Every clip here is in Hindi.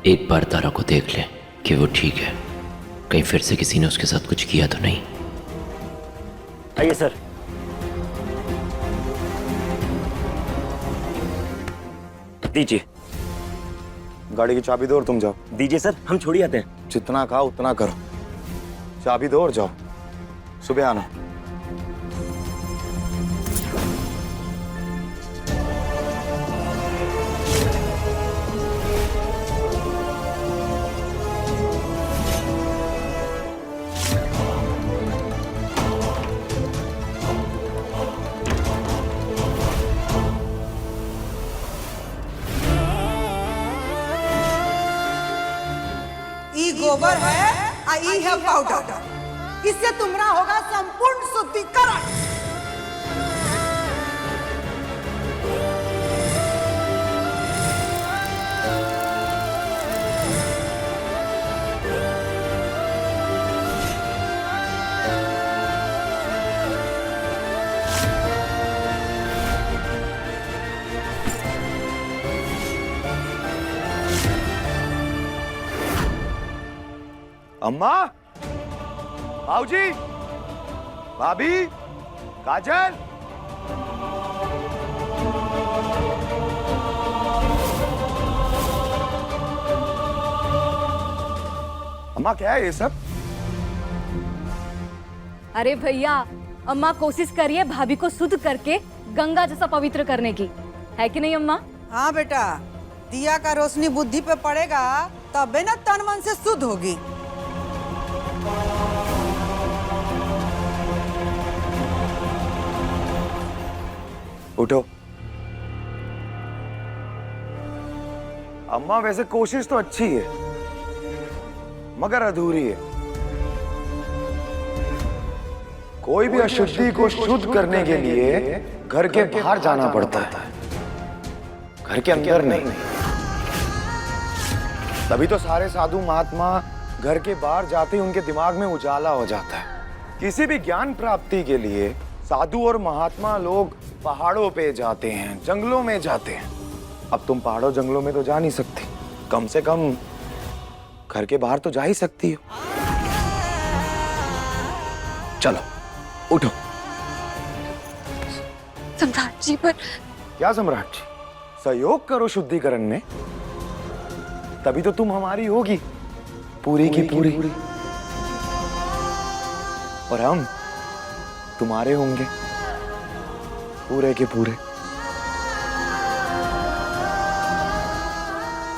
एक बार तारा को देख ले कि वो ठीक है, कहीं फिर से किसी ने उसके साथ कुछ किया तो नहीं। आइए सर। दीजिए। गाड़ी की चाबी दो और तुम जाओ। दीजिए सर, हम छोड़ ही आते हैं। जितना कहा उतना करो। चाबी दो और जाओ, सुबह आना। ई गोबर है आ ई है पाउडर। इससे तुम्हारा होगा संपूर्ण शुद्धिकरण। अम्मा, भाऊजी, भाभी, काजल। अम्मा क्या है ये सब? अरे भैया, अम्मा कोशिश करिए भाभी को शुद्ध करके गंगा जैसा पवित्र करने की, है कि नहीं अम्मा? हाँ बेटा, दिया का रोशनी बुद्धि पे पड़ेगा तबे ना तन मन से शुद्ध होगी। उठो। अम्मा वैसे कोशिश तो अच्छी है मगर अधूरी है। कोई भी अशुद्धि को शुद्ध करने के लिए घर के बाहर जाना पड़ता है, घर के अंदर नहीं। तभी तो सारे साधु महात्मा घर के बाहर जाते ही उनके दिमाग में उजाला हो जाता है। किसी भी ज्ञान प्राप्ति के लिए साधु और महात्मा लोग पहाड़ों पे जाते हैं, जंगलों में जाते हैं। अब तुम पहाड़ों जंगलों में तो जा नहीं सकती, कम से कम घर के बाहर तो जा ही सकती हो। चलो उठो। सम्राट जी पर क्या सम्राट जी? सहयोग करो शुद्धिकरण में, तभी तो तुम हमारी होगी पूरी की पूरी। और हम तुम्हारे होंगे पूरे के पूरे।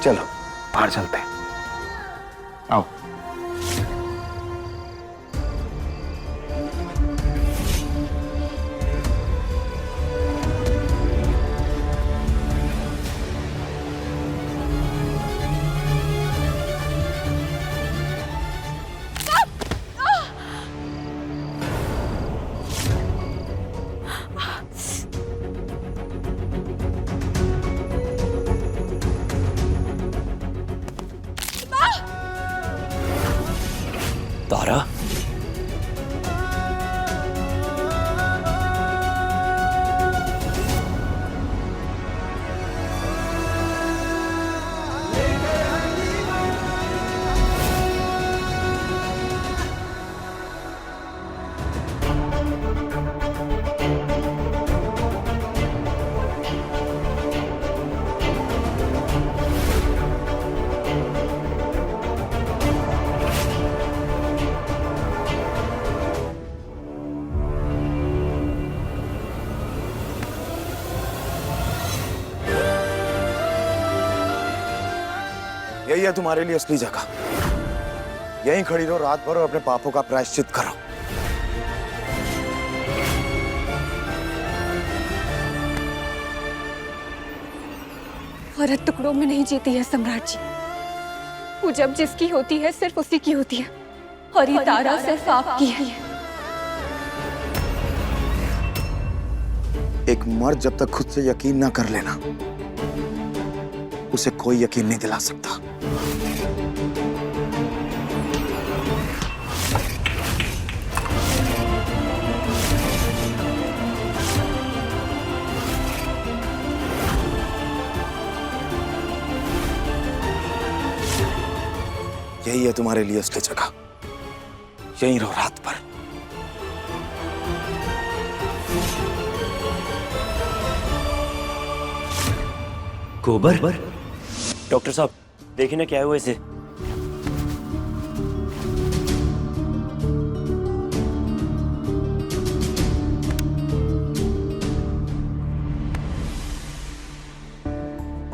चलो बाहर चलते हैं, आओ। तारा, यही है तुम्हारे लिए असली जगह। यहीं खड़ी रहो रात भर और अपने पापों का प्रायश्चित करो। औरत टुकड़ों में नहीं जीती है सम्राट जी। वो जब जिसकी होती है सिर्फ उसी की होती है, और ये तारा सिर्फ आपकी है। एक मर्द जब तक खुद से यकीन ना कर लेना, उसे कोई यकीन नहीं दिला सकता। है तुम्हारे लिए उसकी जगह। यहीं रहो रात भर। गोबर? डॉक्टर साहब देखिए ना क्या हुआ इसे।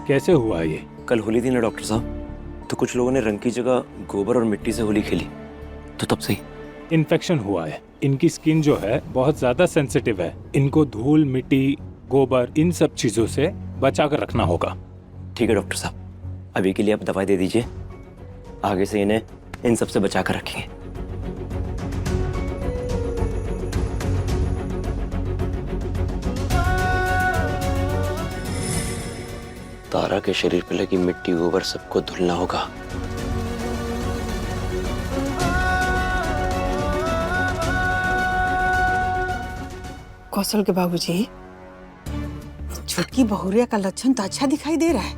कैसे हुआ ये? कल होली थी ना डॉक्टर साहब, तो कुछ लोगों ने रंग की जगह गोबर और मिट्टी से होली खेली, तो तब से इन्फेक्शन हुआ है। इनकी स्किन जो है बहुत ज्यादा सेंसिटिव है। इनको धूल, मिट्टी, गोबर इन सब चीजों से बचा कर रखना होगा। ठीक है डॉक्टर साहब, अभी के लिए आप दवाई दे दीजिए, आगे से इन्हें इन सब से बचा कर रखेंगे। तारा के शरीर पे लगी मिट्टी, गोबर सबको धुलना होगा। कौशल के बाबूजी, छुटकी बहुरिया का लक्षण तो अच्छा दिखाई दे रहा है।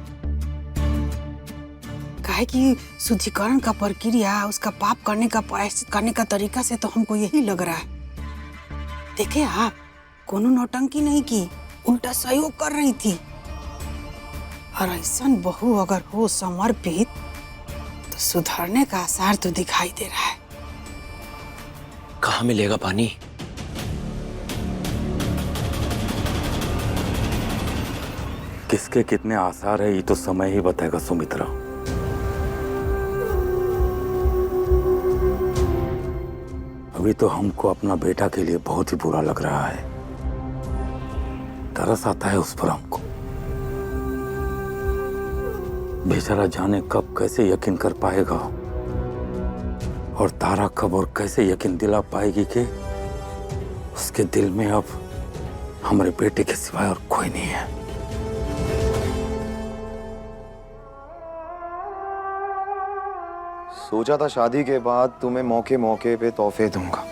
काहे कि शुद्धिकरण का प्रक्रिया, उसका पाप करने का, प्रायश्चित करने का तरीका से तो हमको यही लग रहा है। देखे आप, कोनो नौटंकी नहीं की, उल्टा सहयोग कर रही थी। और ऐसा बहू अगर हो समर्पित तो सुधरने का आसार तो दिखाई दे रहा है। कहाँ मिलेगा पानी? किसके कितने आसार है ये तो समय ही बताएगा सुमित्रा। अभी तो हमको अपना बेटा के लिए बहुत ही बुरा लग रहा है। तरस आता है उस पर हमको। बेचारा जाने कब कैसे यकीन कर पाएगा, और तारा कब और कैसे यकीन दिला पाएगी कि उसके दिल में अब हमारे बेटे के सिवाय और कोई नहीं है। सोचा था शादी के बाद तुम्हें मौके मौके पे तोहफे दूंगा,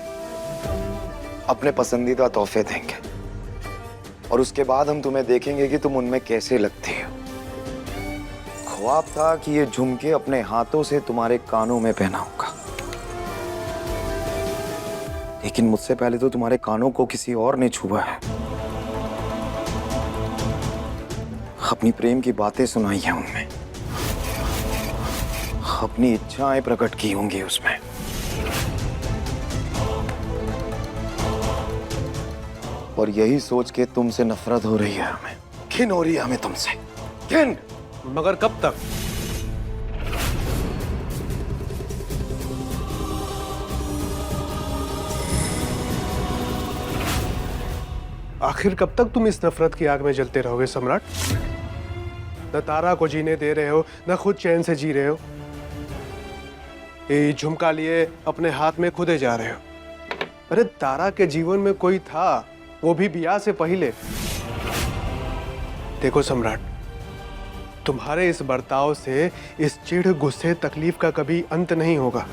अपने पसंदीदा तोहफे देंगे, और उसके बाद हम तुम्हें देखेंगे कि तुम उनमें कैसे लगती हो। ख्वाब था कि ये झुमके अपने हाथों से तुम्हारे कानों में पहनाऊंगा, लेकिन मुझसे पहले तो तुम्हारे कानों को किसी और ने छुआ है। अपनी प्रेम की बातें सुनाई हैं उनमें, अपनी इच्छाएं प्रकट की होंगी उसमें। और यही सोच के तुमसे नफरत हो रही है हमें, घिन हो रही है हमें तुमसे, घिन। मगर कब तक? आखिर कब तक तुम इस नफरत की आग में जलते रहोगे सम्राट? न तारा को जीने दे रहे हो, न खुद चैन से जी रहे हो। ये झुमका लिए अपने हाथ में खुदे जा रहे हो। अरे तारा के जीवन में कोई था, वो भी ब्याह से पहले। देखो सम्राट, तुम्हारे इस बर्ताव से इस चिढ़, गुस्से, तकलीफ का कभी अंत नहीं होगा।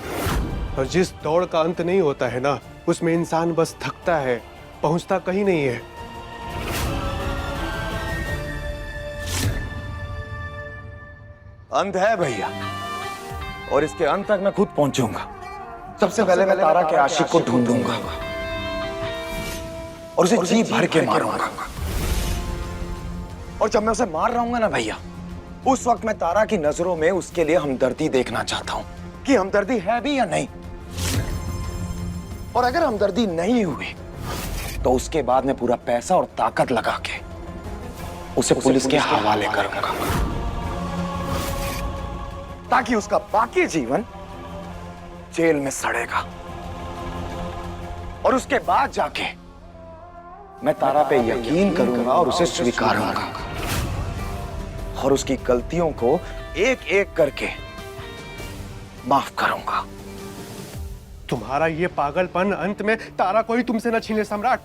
और जिस दौड़ का अंत नहीं होता है ना, उसमें इंसान बस थकता है, पहुंचता कहीं नहीं है। अंत है भैया, और इसके अंत तक मैं खुद पहुंचूंगा। सबसे पहले मैं तारा के आशिक को ढूंढूंगा और उसे जी भर के मारूंगा। और जब मैं उसे मार रहा हूंगा ना भैया, उस वक्त मैं तारा की नजरों में उसके लिए हमदर्दी देखना चाहता हूं कि हमदर्दी है भी या नहीं। और अगर हमदर्दी नहीं हुई तो उसके बाद मैं पूरा पैसा और ताकत लगा के उसे पुलिस के हवाले करूंगा, ताकि उसका बाकी जीवन जेल में सड़ेगा। और उसके बाद जाके मैं तारा पे यकीन करूंगा और उसे स्वीकारूंगा, और उसकी गलतियों को एक एक करके माफ करूंगा। तुम्हारा ये पागलपन अंत में तारा को ही तुमसे न छीन ले सम्राट।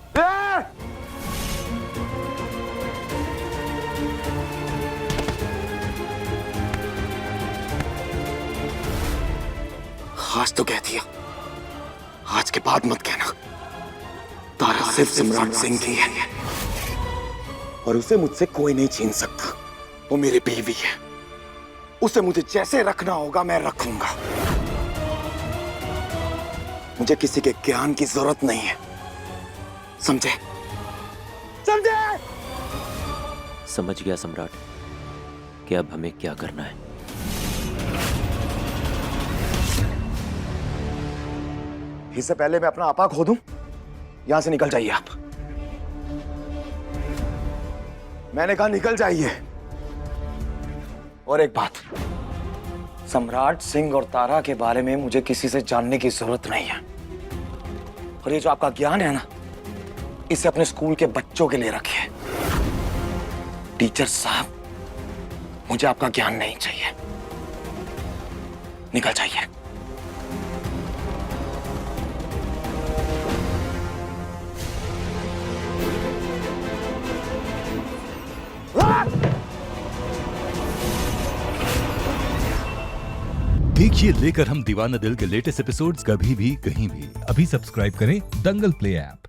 आज तो कह दिया, आज के बाद मत कहना। तारा सिर्फ सम्राट सिंह की है, और उसे मुझसे कोई नहीं छीन सकता। वो मेरी बीवी है, उसे मुझे जैसे रखना होगा मैं रखूंगा। मुझे किसी के ज्ञान की जरूरत नहीं है, समझे? समझे? समझ गया सम्राट कि अब हमें क्या करना है। इससे पहले मैं अपना आपा खो दूं, यहां से निकल जाइए आप। मैंने कहा निकल जाइए। और एक बात, सम्राट सिंह और तारा के बारे में मुझे किसी से जानने की जरूरत नहीं है। और ये जो आपका ज्ञान है ना, इसे अपने स्कूल के बच्चों के लिए रखिए। टीचर साहब, मुझे आपका ज्ञान नहीं चाहिए, निकल जाइए। देखिए लेकर हम दीवाना दिल के लेटेस्ट एपिसोड्स कभी भी कहीं भी। अभी सब्सक्राइब करें दंगल प्ले ऐप।